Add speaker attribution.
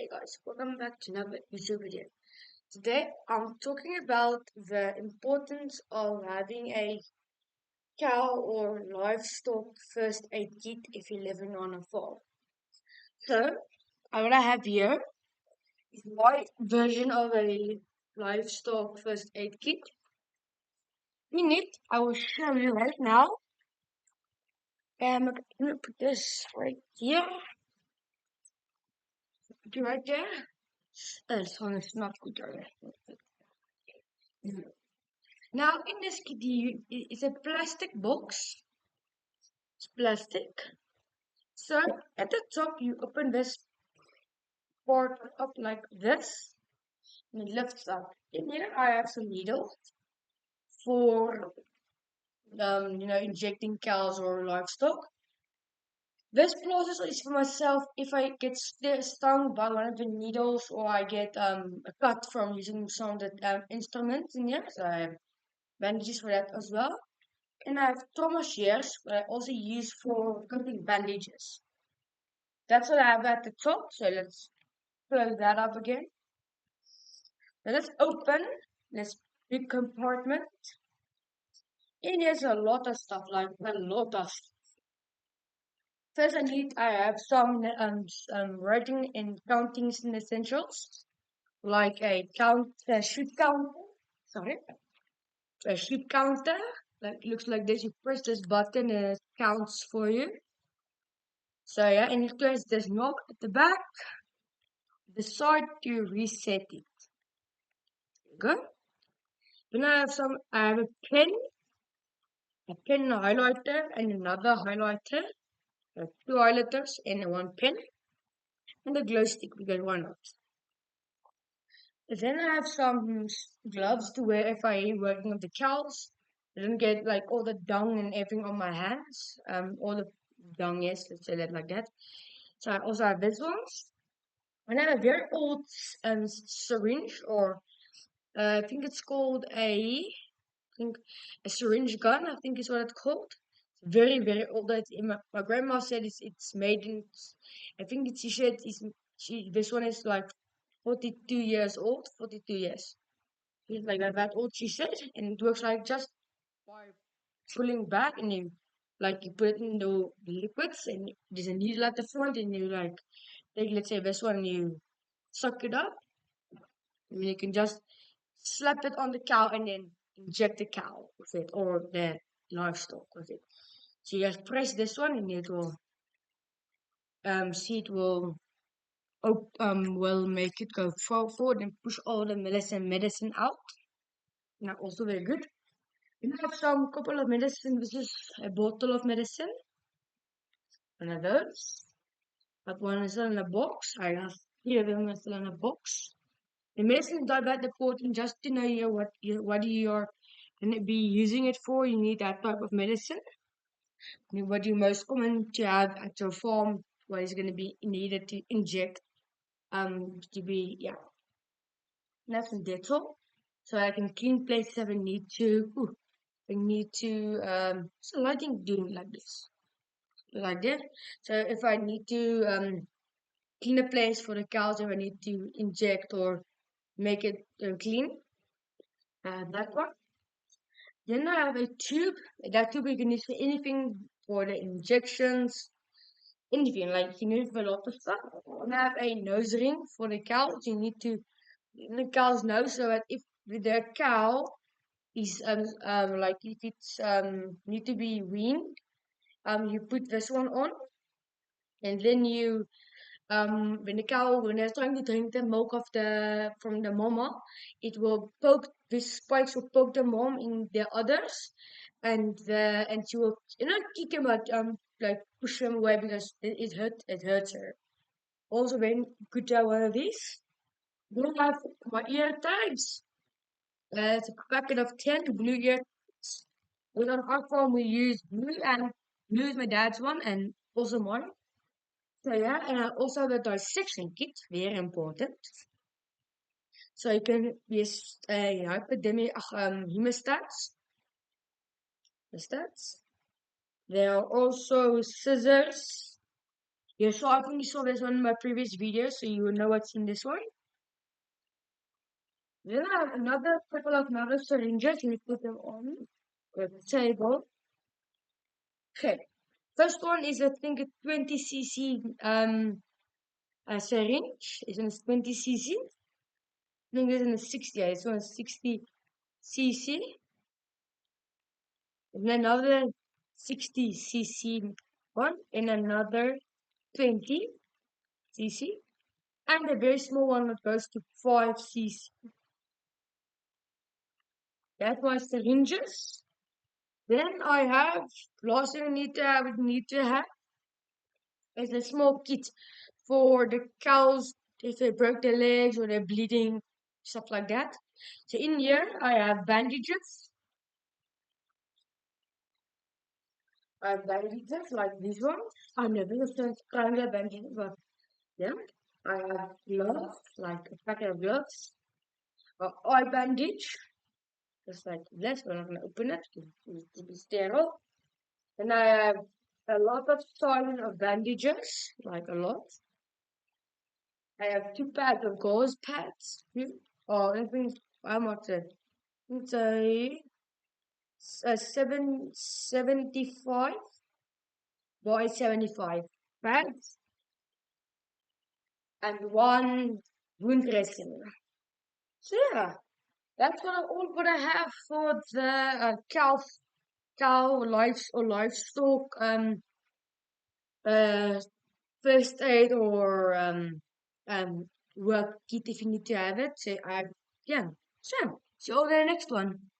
Speaker 1: Hey guys, welcome back to another YouTube video. Today I'm talking about the importance of having a cow or livestock first aid kit if you're living on a farm. So, what I have here is my version of a livestock first aid kit. In it, I will show you right now. I'm gonna put this right here. Put it right there. This one is not good. Now, in this kit, it's a plastic box. It's plastic. So, at the top, you open this part up like this, and it lifts up. In here, I have some needles for, injecting cows or livestock. This process is for myself if I get stung by one of the needles or I get a cut from using some of the instruments in here. So I have bandages for that as well. And I have trauma shears, but I also use for cutting bandages. That's what I have at the top. So let's close that up again. Now let's open this big compartment. And there's a lot of stuff, like a lot of stuff. First, I have some writing and counting essentials, like a sheep counter. Sorry, a sheep counter. Like looks like this. You press this button and it counts for you. So yeah, and it has this knob at the back, the side to reset it. Good. Then I have a pen highlighter and another highlighter. Two highlighters and one pen. And a glow stick because why not? Then I have some gloves to wear if I working with the cows. I don't get like all the dung and everything on my hands. All the dung, yes, let's say that like that. So I also have this ones. And I have a very old syringe or I think it's called think a syringe gun, I think is what it's called. It's very, very old. My grandma said it's made in, I think it's, she said this one is like 42 years old, 42 years. It's like that old, she said, and it works like just by pulling back and you put it in the liquids and there's a needle at the front and you like, take, let's say this one, you suck it up and you can just slap it on the cow and then inject the cow with it or the livestock with it. So you just press this one and it will see it will make it go forward and push all the medicine out. Now also very good. You have some couple of medicine. This is a bottle of medicine. One of those. That one is still in a box. I have three of them are still in a box. The medicine is not that important. Just to know what you're going to be using it for. You need that type of medicine. What you most common to have at your farm, what is going to be needed to inject, to be, yeah, that's some Dettol. So I can clean places if I need to, so I think doing like this, like that. So if I need to, clean a place for the cows, if I need to inject or make it clean, that one. Then I have a tube. That tube you can use for anything for the injections, anything like you need for a lot of stuff. And I have a nose ring for the cows. You need to in the cow's nose so that if the cow is like if it's need to be weaned, you put this one on, and then you when the cow when they're trying to drink the milk of the from the mama, it will poke this spikes will poke the mom in the others, and she will not kick him but like push him away because it hurts her. Also, when good to have one of these. Then I have my ear tags. It's a packet of 10 blue ear tags. With on our farm, we use blue, and blue is my dad's one and also mine. So yeah, and I also have a dissection kit, very important. So you can use hypodermic hemostats. There are also scissors Yeah, so I think you saw this one in my previous video, so you will know what's in this one. Then I have another couple of another syringes. Let me put them on the table. Okay. First one is I think a 20 cc a syringe. It's in a 20 cc. I think it's in a 60. Yeah, it's on a 60 cc. And another 60 cc one, and another 20 cc, and a very small one that goes to 5 cc. That was syringes. Then I have last thing I need to have is a small kit for the cows if they broke their legs or they're bleeding, stuff like that. So in here I have bandages. I have bandages like this one. I never used to try the bandages, but yeah. I have gloves, like a packet of gloves. Eye bandage, just like this. We're not gonna open it to be sterile. Then I have a lot of silent of bandages, like a lot. I have 2 pads of gauze pads. I think I'm not it. It's a 775 by 75 pads and one wound dressing. So yeah, that's all what I have for the cow livestock uh first aid or work kit if you need to have it. So yeah. So see you all in the next one.